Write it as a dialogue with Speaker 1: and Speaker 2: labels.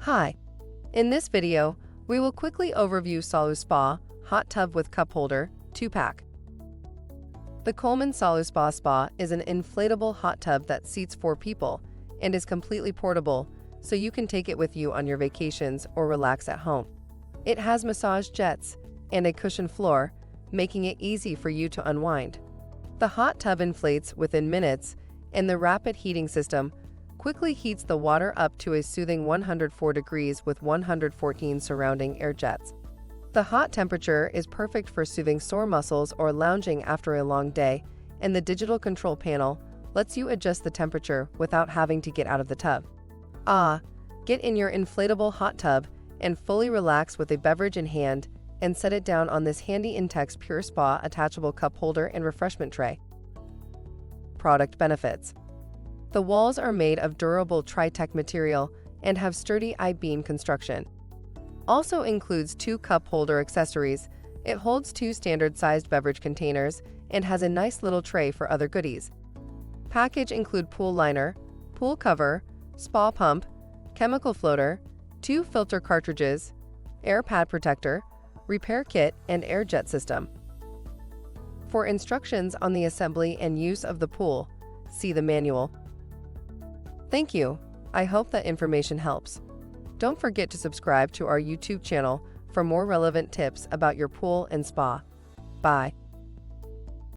Speaker 1: Hi, in this video, we will quickly overview SaluSpa Hot Tub with Cup Holder 2-pack. The Coleman SaluSpa Spa is an inflatable hot tub that seats 4 people and is completely portable, so you can take it with you on your vacations or relax at home. It has massage jets and a cushioned floor, making it easy for you to unwind. The hot tub inflates within minutes, and the rapid heating system quickly heats the water up to a soothing 104 degrees with 114 surrounding air jets. The hot temperature is perfect for soothing sore muscles or lounging after a long day, and the digital control panel lets you adjust the temperature without having to get out of the tub. Get in your inflatable hot tub and fully relax with a beverage in hand and set it down on this handy Intex PureSpa attachable cup holder and refreshment tray. Product benefits. The walls are made of durable Tri-Tech material and have sturdy I-beam construction. Also includes 2 cup holder accessories. It holds 2 standard-sized beverage containers and has a nice little tray for other goodies. Package include pool liner, pool cover, spa pump, chemical floater, 2 filter cartridges, air pad protector, repair kit, and air jet system. For instructions on the assembly and use of the pool, see the manual. Thank you. I hope that information helps. Don't forget to subscribe to our YouTube channel for more relevant tips about your pool and spa. Bye.